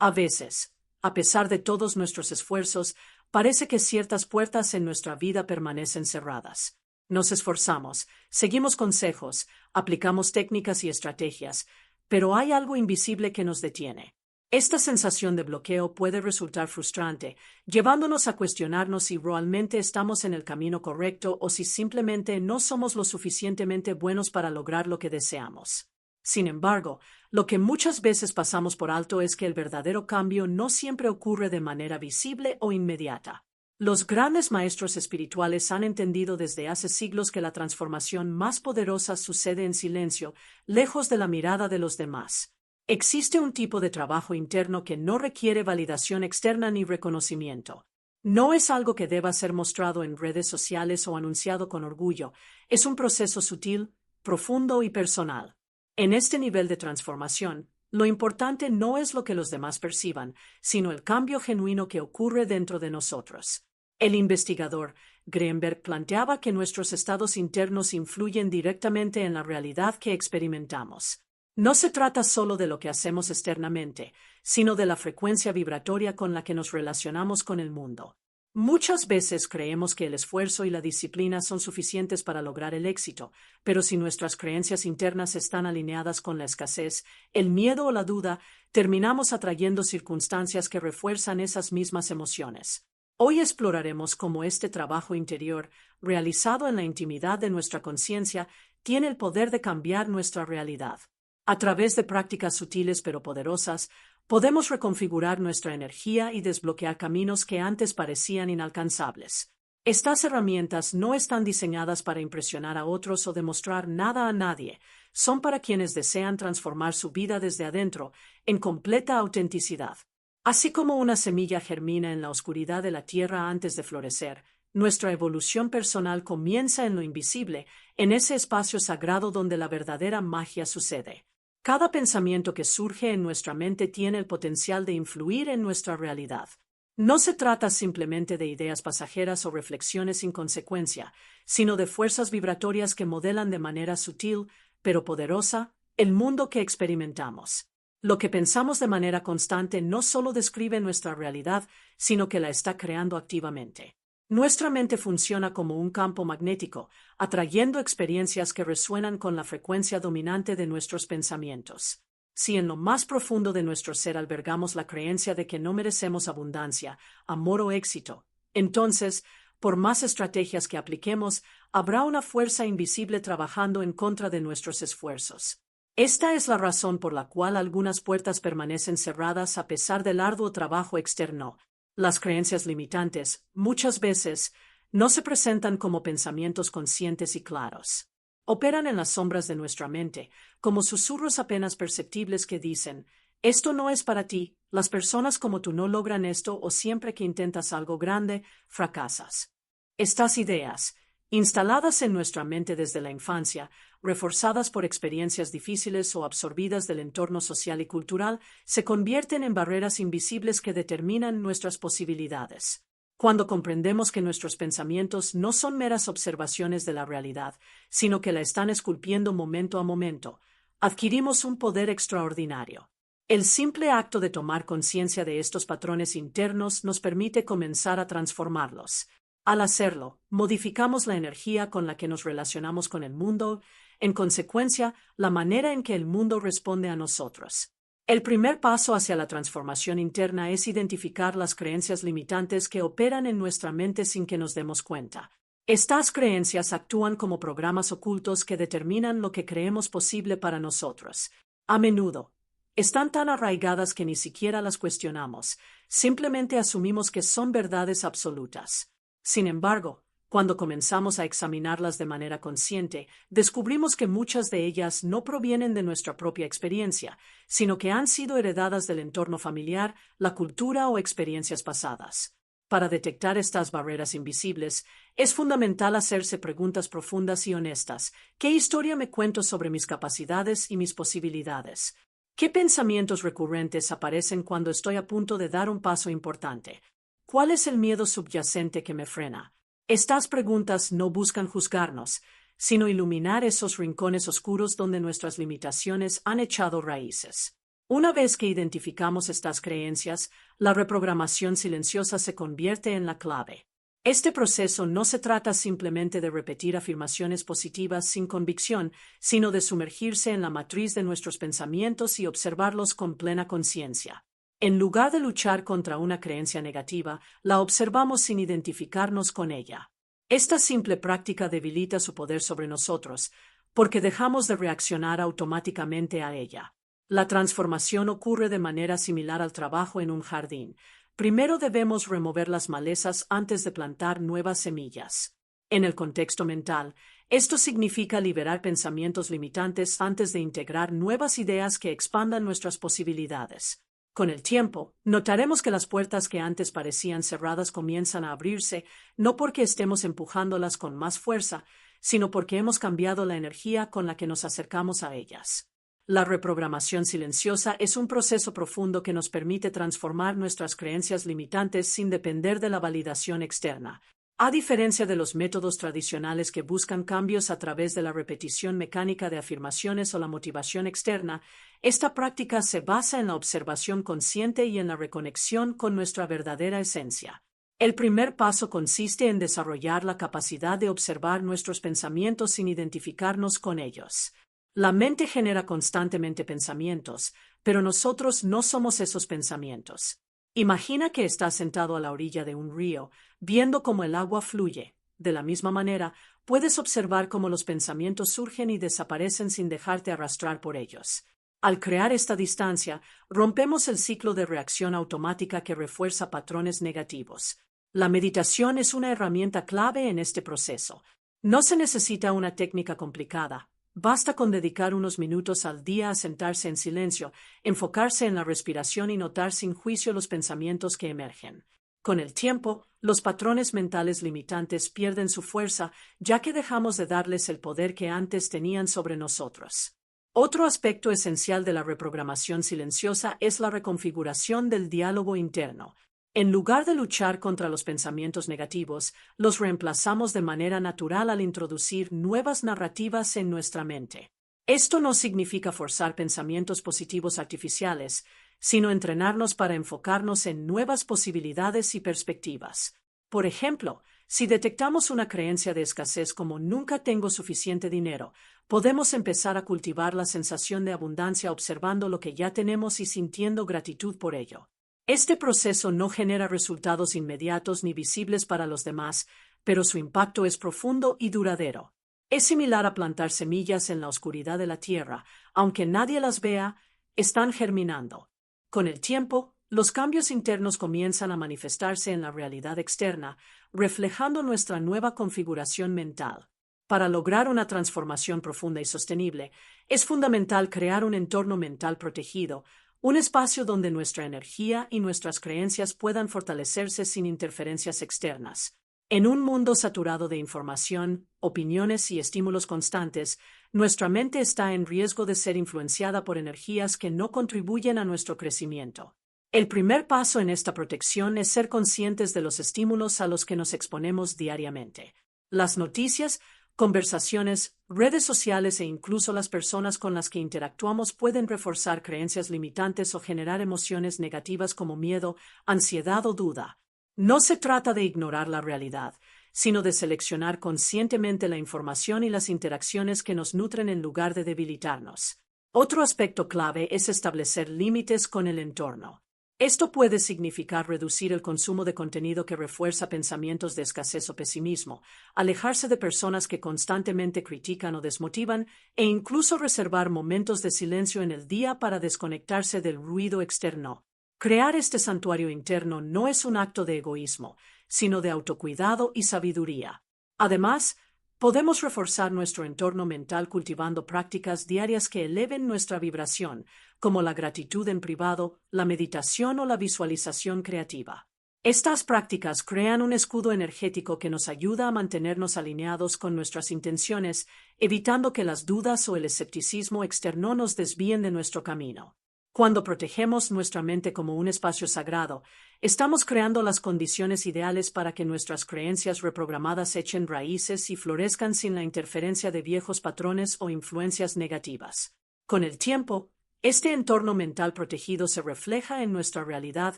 A veces, a pesar de todos nuestros esfuerzos, parece que ciertas puertas en nuestra vida permanecen cerradas. Nos esforzamos, seguimos consejos, aplicamos técnicas y estrategias, pero hay algo invisible que nos detiene. Esta sensación de bloqueo puede resultar frustrante, llevándonos a cuestionarnos si realmente estamos en el camino correcto o si simplemente no somos lo suficientemente buenos para lograr lo que deseamos. Sin embargo, lo que muchas veces pasamos por alto es que el verdadero cambio no siempre ocurre de manera visible o inmediata. Los grandes maestros espirituales han entendido desde hace siglos que la transformación más poderosa sucede en silencio, lejos de la mirada de los demás. Existe un tipo de trabajo interno que no requiere validación externa ni reconocimiento. No es algo que deba ser mostrado en redes sociales o anunciado con orgullo. Es un proceso sutil, profundo y personal. En este nivel de transformación, lo importante no es lo que los demás perciban, sino el cambio genuino que ocurre dentro de nosotros. El investigador Greenberg planteaba que nuestros estados internos influyen directamente en la realidad que experimentamos. No se trata solo de lo que hacemos externamente, sino de la frecuencia vibratoria con la que nos relacionamos con el mundo. Muchas veces creemos que el esfuerzo y la disciplina son suficientes para lograr el éxito, pero si nuestras creencias internas están alineadas con la escasez, el miedo o la duda, terminamos atrayendo circunstancias que refuerzan esas mismas emociones. Hoy exploraremos cómo este trabajo interior, realizado en la intimidad de nuestra conciencia, tiene el poder de cambiar nuestra realidad. A través de prácticas sutiles pero poderosas, podemos reconfigurar nuestra energía y desbloquear caminos que antes parecían inalcanzables. Estas herramientas no están diseñadas para impresionar a otros o demostrar nada a nadie, son para quienes desean transformar su vida desde adentro, en completa autenticidad. Así como una semilla germina en la oscuridad de la tierra antes de florecer, nuestra evolución personal comienza en lo invisible, en ese espacio sagrado donde la verdadera magia sucede. Cada pensamiento que surge en nuestra mente tiene el potencial de influir en nuestra realidad. No se trata simplemente de ideas pasajeras o reflexiones sin consecuencia, sino de fuerzas vibratorias que modelan de manera sutil, pero poderosa, el mundo que experimentamos. Lo que pensamos de manera constante no solo describe nuestra realidad, sino que la está creando activamente. Nuestra mente funciona como un campo magnético, atrayendo experiencias que resuenan con la frecuencia dominante de nuestros pensamientos. Si en lo más profundo de nuestro ser albergamos la creencia de que no merecemos abundancia, amor o éxito, entonces, por más estrategias que apliquemos, habrá una fuerza invisible trabajando en contra de nuestros esfuerzos. Esta es la razón por la cual algunas puertas permanecen cerradas a pesar del arduo trabajo externo. Las creencias limitantes, muchas veces, no se presentan como pensamientos conscientes y claros. Operan en las sombras de nuestra mente, como susurros apenas perceptibles que dicen, esto no es para ti, las personas como tú no logran esto o siempre que intentas algo grande, fracasas. Estas ideas, instaladas en nuestra mente desde la infancia, reforzadas por experiencias difíciles o absorbidas del entorno social y cultural, se convierten en barreras invisibles que determinan nuestras posibilidades. Cuando comprendemos que nuestros pensamientos no son meras observaciones de la realidad, sino que la están esculpiendo momento a momento, adquirimos un poder extraordinario. El simple acto de tomar conciencia de estos patrones internos nos permite comenzar a transformarlos. Al hacerlo, modificamos la energía con la que nos relacionamos con el mundo, en consecuencia, la manera en que el mundo responde a nosotros. El primer paso hacia la transformación interna es identificar las creencias limitantes que operan en nuestra mente sin que nos demos cuenta. Estas creencias actúan como programas ocultos que determinan lo que creemos posible para nosotros. A menudo, están tan arraigadas que ni siquiera las cuestionamos, simplemente asumimos que son verdades absolutas. Sin embargo, cuando comenzamos a examinarlas de manera consciente, descubrimos que muchas de ellas no provienen de nuestra propia experiencia, sino que han sido heredadas del entorno familiar, la cultura o experiencias pasadas. Para detectar estas barreras invisibles, es fundamental hacerse preguntas profundas y honestas. ¿Qué historia me cuento sobre mis capacidades y mis posibilidades? ¿Qué pensamientos recurrentes aparecen cuando estoy a punto de dar un paso importante? ¿Cuál es el miedo subyacente que me frena? Estas preguntas no buscan juzgarnos, sino iluminar esos rincones oscuros donde nuestras limitaciones han echado raíces. Una vez que identificamos estas creencias, la reprogramación silenciosa se convierte en la clave. Este proceso no se trata simplemente de repetir afirmaciones positivas sin convicción, sino de sumergirse en la matriz de nuestros pensamientos y observarlos con plena conciencia. En lugar de luchar contra una creencia negativa, la observamos sin identificarnos con ella. Esta simple práctica debilita su poder sobre nosotros, porque dejamos de reaccionar automáticamente a ella. La transformación ocurre de manera similar al trabajo en un jardín. Primero debemos remover las malezas antes de plantar nuevas semillas. En el contexto mental, esto significa liberar pensamientos limitantes antes de integrar nuevas ideas que expandan nuestras posibilidades. Con el tiempo, notaremos que las puertas que antes parecían cerradas comienzan a abrirse, no porque estemos empujándolas con más fuerza, sino porque hemos cambiado la energía con la que nos acercamos a ellas. La reprogramación silenciosa es un proceso profundo que nos permite transformar nuestras creencias limitantes sin depender de la validación externa. A diferencia de los métodos tradicionales que buscan cambios a través de la repetición mecánica de afirmaciones o la motivación externa, esta práctica se basa en la observación consciente y en la reconexión con nuestra verdadera esencia. El primer paso consiste en desarrollar la capacidad de observar nuestros pensamientos sin identificarnos con ellos. La mente genera constantemente pensamientos, pero nosotros no somos esos pensamientos. Imagina que estás sentado a la orilla de un río, viendo cómo el agua fluye. De la misma manera, puedes observar cómo los pensamientos surgen y desaparecen sin dejarte arrastrar por ellos. Al crear esta distancia, rompemos el ciclo de reacción automática que refuerza patrones negativos. La meditación es una herramienta clave en este proceso. No se necesita una técnica complicada. Basta con dedicar unos minutos al día a sentarse en silencio, enfocarse en la respiración y notar sin juicio los pensamientos que emergen. Con el tiempo, los patrones mentales limitantes pierden su fuerza, ya que dejamos de darles el poder que antes tenían sobre nosotros. Otro aspecto esencial de la reprogramación silenciosa es la reconfiguración del diálogo interno. En lugar de luchar contra los pensamientos negativos, los reemplazamos de manera natural al introducir nuevas narrativas en nuestra mente. Esto no significa forzar pensamientos positivos artificiales, sino entrenarnos para enfocarnos en nuevas posibilidades y perspectivas. Por ejemplo, si detectamos una creencia de escasez como nunca tengo suficiente dinero, podemos empezar a cultivar la sensación de abundancia observando lo que ya tenemos y sintiendo gratitud por ello. Este proceso no genera resultados inmediatos ni visibles para los demás, pero su impacto es profundo y duradero. Es similar a plantar semillas en la oscuridad de la tierra, aunque nadie las vea, están germinando. Con el tiempo, los cambios internos comienzan a manifestarse en la realidad externa, reflejando nuestra nueva configuración mental. Para lograr una transformación profunda y sostenible, es fundamental crear un entorno mental protegido, un espacio donde nuestra energía y nuestras creencias puedan fortalecerse sin interferencias externas. En un mundo saturado de información, opiniones y estímulos constantes, nuestra mente está en riesgo de ser influenciada por energías que no contribuyen a nuestro crecimiento. El primer paso en esta protección es ser conscientes de los estímulos a los que nos exponemos diariamente. Las noticias, conversaciones, redes sociales e incluso las personas con las que interactuamos pueden reforzar creencias limitantes o generar emociones negativas como miedo, ansiedad o duda. No se trata de ignorar la realidad, sino de seleccionar conscientemente la información y las interacciones que nos nutren en lugar de debilitarnos. Otro aspecto clave es establecer límites con el entorno. Esto puede significar reducir el consumo de contenido que refuerza pensamientos de escasez o pesimismo, alejarse de personas que constantemente critican o desmotivan, e incluso reservar momentos de silencio en el día para desconectarse del ruido externo. Crear este santuario interno no es un acto de egoísmo, sino de autocuidado y sabiduría. Además, podemos reforzar nuestro entorno mental cultivando prácticas diarias que eleven nuestra vibración, como la gratitud en privado, la meditación o la visualización creativa. Estas prácticas crean un escudo energético que nos ayuda a mantenernos alineados con nuestras intenciones, evitando que las dudas o el escepticismo externo nos desvíen de nuestro camino. Cuando protegemos nuestra mente como un espacio sagrado, estamos creando las condiciones ideales para que nuestras creencias reprogramadas echen raíces y florezcan sin la interferencia de viejos patrones o influencias negativas. Con el tiempo, Este entorno mental protegido se refleja en nuestra realidad,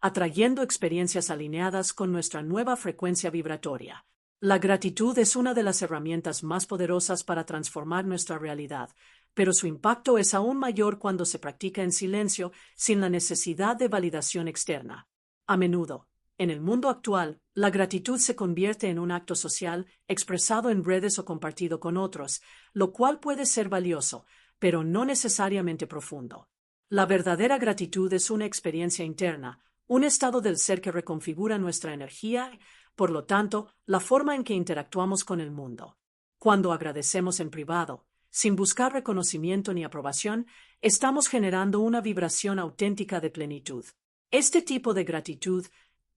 atrayendo experiencias alineadas con nuestra nueva frecuencia vibratoria. La gratitud es una de las herramientas más poderosas para transformar nuestra realidad, pero su impacto es aún mayor cuando se practica en silencio, sin la necesidad de validación externa. A menudo, en el mundo actual, la gratitud se convierte en un acto social, expresado en redes o compartido con otros, lo cual puede ser valioso, pero no necesariamente profundo. La verdadera gratitud es una experiencia interna, un estado del ser que reconfigura nuestra energía, por lo tanto, la forma en que interactuamos con el mundo. Cuando agradecemos en privado, sin buscar reconocimiento ni aprobación, estamos generando una vibración auténtica de plenitud. Este tipo de gratitud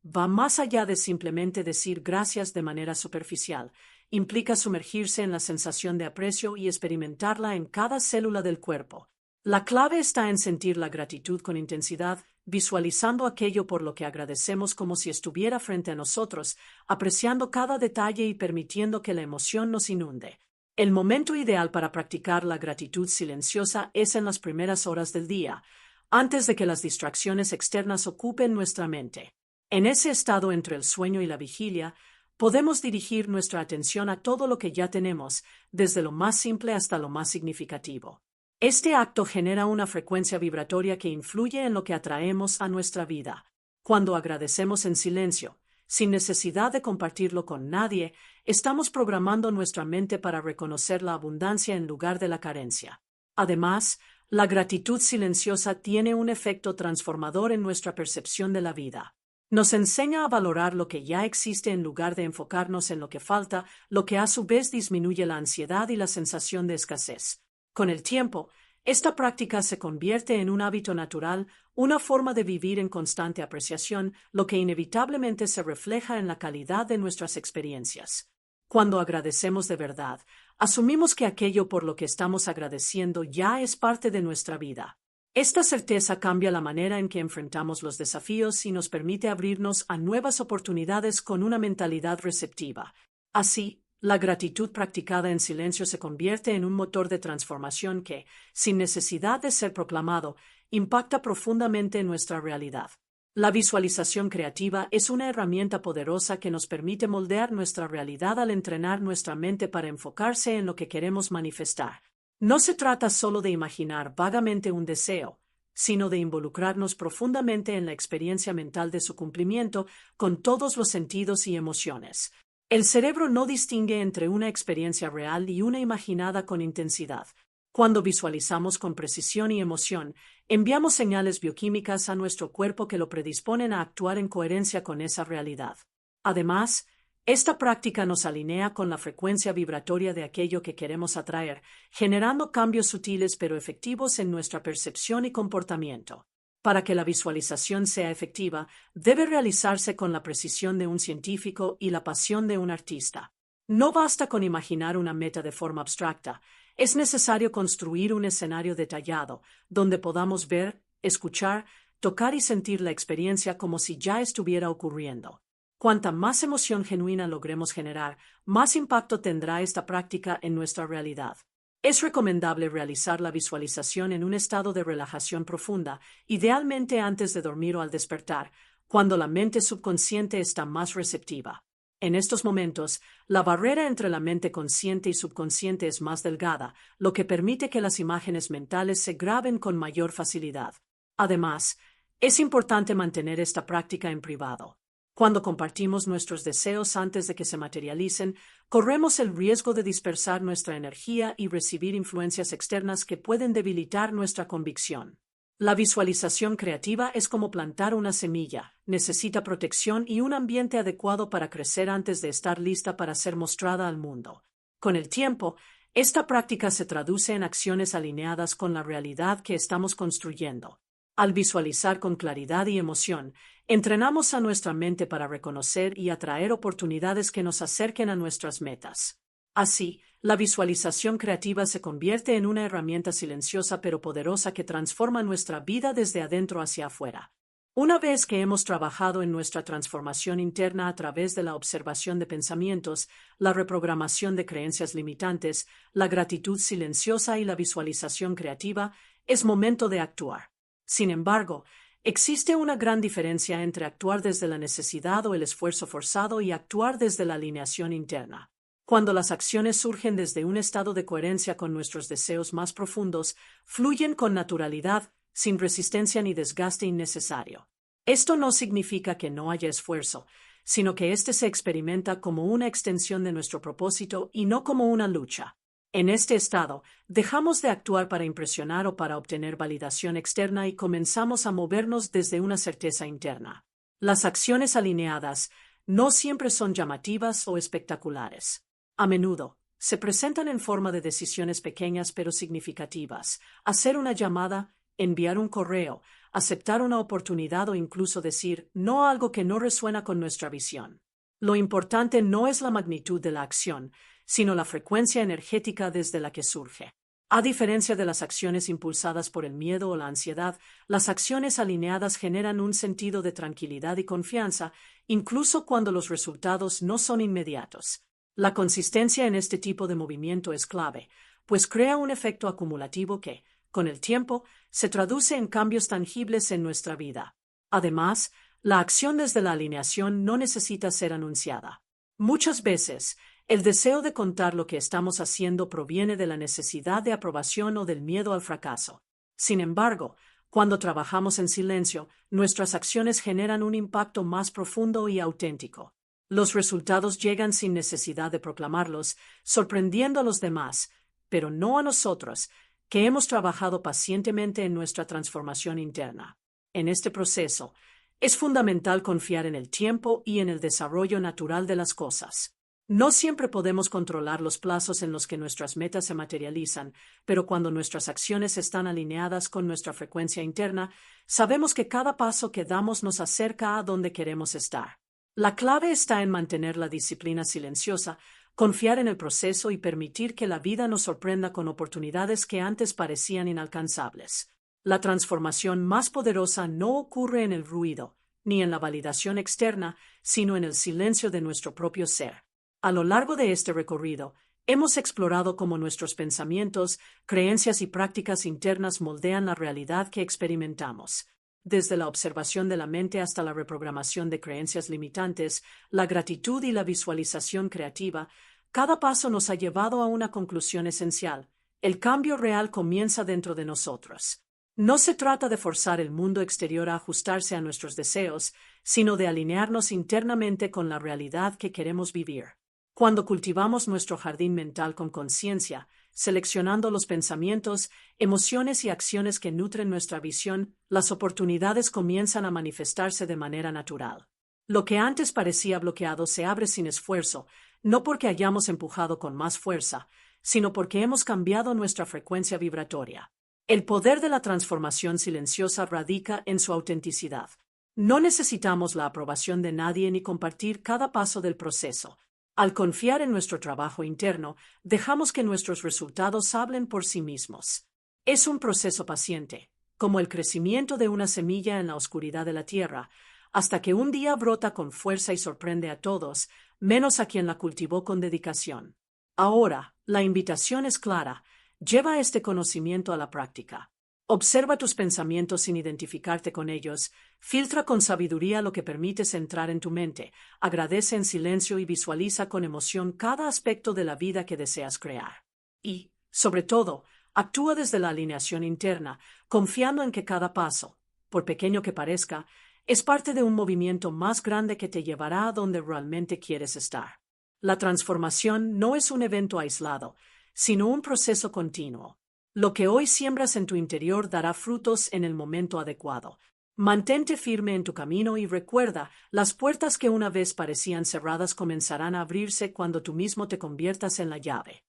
va más allá de simplemente decir gracias de manera superficial. Implica sumergirse en la sensación de aprecio y experimentarla en cada célula del cuerpo. La clave está en sentir la gratitud con intensidad, visualizando aquello por lo que agradecemos como si estuviera frente a nosotros, apreciando cada detalle y permitiendo que la emoción nos inunde. El momento ideal para practicar la gratitud silenciosa es en las primeras horas del día, antes de que las distracciones externas ocupen nuestra mente. En ese estado entre el sueño y la vigilia, podemos dirigir nuestra atención a todo lo que ya tenemos, desde lo más simple hasta lo más significativo. Este acto genera una frecuencia vibratoria que influye en lo que atraemos a nuestra vida. Cuando agradecemos en silencio, sin necesidad de compartirlo con nadie, estamos programando nuestra mente para reconocer la abundancia en lugar de la carencia. Además, la gratitud silenciosa tiene un efecto transformador en nuestra percepción de la vida. Nos enseña a valorar lo que ya existe en lugar de enfocarnos en lo que falta, lo que a su vez disminuye la ansiedad y la sensación de escasez. Con el tiempo, esta práctica se convierte en un hábito natural, una forma de vivir en constante apreciación, lo que inevitablemente se refleja en la calidad de nuestras experiencias. Cuando agradecemos de verdad, asumimos que aquello por lo que estamos agradeciendo ya es parte de nuestra vida. Esta certeza cambia la manera en que enfrentamos los desafíos y nos permite abrirnos a nuevas oportunidades con una mentalidad receptiva. Así, la gratitud practicada en silencio se convierte en un motor de transformación que, sin necesidad de ser proclamado, impacta profundamente en nuestra realidad. La visualización creativa es una herramienta poderosa que nos permite moldear nuestra realidad al entrenar nuestra mente para enfocarse en lo que queremos manifestar. No se trata solo de imaginar vagamente un deseo, sino de involucrarnos profundamente en la experiencia mental de su cumplimiento con todos los sentidos y emociones. El cerebro no distingue entre una experiencia real y una imaginada con intensidad. Cuando visualizamos con precisión y emoción, enviamos señales bioquímicas a nuestro cuerpo que lo predisponen a actuar en coherencia con esa realidad. Además, esta práctica nos alinea con la frecuencia vibratoria de aquello que queremos atraer, generando cambios sutiles pero efectivos en nuestra percepción y comportamiento. Para que la visualización sea efectiva, debe realizarse con la precisión de un científico y la pasión de un artista. No basta con imaginar una meta de forma abstracta, es necesario construir un escenario detallado, donde podamos ver, escuchar, tocar y sentir la experiencia como si ya estuviera ocurriendo. Cuanta más emoción genuina logremos generar, más impacto tendrá esta práctica en nuestra realidad. Es recomendable realizar la visualización en un estado de relajación profunda, idealmente antes de dormir o al despertar, cuando la mente subconsciente está más receptiva. En estos momentos, la barrera entre la mente consciente y subconsciente es más delgada, lo que permite que las imágenes mentales se graben con mayor facilidad. Además, es importante mantener esta práctica en privado. Cuando compartimos nuestros deseos antes de que se materialicen, corremos el riesgo de dispersar nuestra energía y recibir influencias externas que pueden debilitar nuestra convicción. La visualización creativa es como plantar una semilla, necesita protección y un ambiente adecuado para crecer antes de estar lista para ser mostrada al mundo. Con el tiempo, esta práctica se traduce en acciones alineadas con la realidad que estamos construyendo. Al visualizar con claridad y emoción, entrenamos a nuestra mente para reconocer y atraer oportunidades que nos acerquen a nuestras metas. Así, la visualización creativa se convierte en una herramienta silenciosa pero poderosa que transforma nuestra vida desde adentro hacia afuera. Una vez que hemos trabajado en nuestra transformación interna a través de la observación de pensamientos, la reprogramación de creencias limitantes, la gratitud silenciosa y la visualización creativa, Es momento de actuar. Sin embargo, existe una gran diferencia entre actuar desde la necesidad o el esfuerzo forzado y actuar desde la alineación interna. Cuando las acciones surgen desde un estado de coherencia con nuestros deseos más profundos, fluyen con naturalidad, sin resistencia ni desgaste innecesario. Esto no significa que no haya esfuerzo, sino que éste se experimenta como una extensión de nuestro propósito y no como una lucha. En este estado, dejamos de actuar para impresionar o para obtener validación externa y comenzamos a movernos desde una certeza interna. Las acciones alineadas no siempre son llamativas o espectaculares. A menudo, se presentan en forma de decisiones pequeñas pero significativas: hacer una llamada, enviar un correo, aceptar una oportunidad o incluso decir no a algo que no resuena con nuestra visión. Lo importante no es la magnitud de la acción, sino la frecuencia energética desde la que surge. A diferencia de las acciones impulsadas por el miedo o la ansiedad, las acciones alineadas generan un sentido de tranquilidad y confianza, incluso cuando los resultados no son inmediatos. La consistencia en este tipo de movimiento es clave, pues crea un efecto acumulativo que, con el tiempo, se traduce en cambios tangibles en nuestra vida. Además, la acción desde la alineación no necesita ser anunciada. Muchas veces, el deseo de contar lo que estamos haciendo proviene de la necesidad de aprobación o del miedo al fracaso. Sin embargo, cuando trabajamos en silencio, nuestras acciones generan un impacto más profundo y auténtico. Los resultados llegan sin necesidad de proclamarlos, sorprendiendo a los demás, pero no a nosotros, que hemos trabajado pacientemente en nuestra transformación interna. En este proceso, es fundamental confiar en el tiempo y en el desarrollo natural de las cosas. No siempre podemos controlar los plazos en los que nuestras metas se materializan, pero cuando nuestras acciones están alineadas con nuestra frecuencia interna, sabemos que cada paso que damos nos acerca a donde queremos estar. La clave está en mantener la disciplina silenciosa, confiar en el proceso y permitir que la vida nos sorprenda con oportunidades que antes parecían inalcanzables. La transformación más poderosa no ocurre en el ruido, ni en la validación externa, sino en el silencio de nuestro propio ser. A lo largo de este recorrido, hemos explorado cómo nuestros pensamientos, creencias y prácticas internas moldean la realidad que experimentamos. Desde la observación de la mente hasta la reprogramación de creencias limitantes, la gratitud y la visualización creativa, cada paso nos ha llevado a una conclusión esencial: el cambio real comienza dentro de nosotros. No se trata de forzar el mundo exterior a ajustarse a nuestros deseos, sino de alinearnos internamente con la realidad que queremos vivir. Cuando cultivamos nuestro jardín mental con conciencia, seleccionando los pensamientos, emociones y acciones que nutren nuestra visión, las oportunidades comienzan a manifestarse de manera natural. Lo que antes parecía bloqueado se abre sin esfuerzo, no porque hayamos empujado con más fuerza, sino porque hemos cambiado nuestra frecuencia vibratoria. El poder de la transformación silenciosa radica en su autenticidad. No necesitamos la aprobación de nadie ni compartir cada paso del proceso. Al confiar en nuestro trabajo interno, dejamos que nuestros resultados hablen por sí mismos. Es un proceso paciente, como el crecimiento de una semilla en la oscuridad de la tierra, hasta que un día brota con fuerza y sorprende a todos, menos a quien la cultivó con dedicación. Ahora, la invitación es clara: lleva este conocimiento a la práctica. Observa tus pensamientos sin identificarte con ellos, filtra con sabiduría lo que permites entrar en tu mente, agradece en silencio y visualiza con emoción cada aspecto de la vida que deseas crear. Y, sobre todo, actúa desde la alineación interna, confiando en que cada paso, por pequeño que parezca, es parte de un movimiento más grande que te llevará a donde realmente quieres estar. La transformación no es un evento aislado, sino un proceso continuo. Lo que hoy siembras en tu interior dará frutos en el momento adecuado. Mantente firme en tu camino y recuerda: las puertas que una vez parecían cerradas comenzarán a abrirse cuando tú mismo te conviertas en la llave.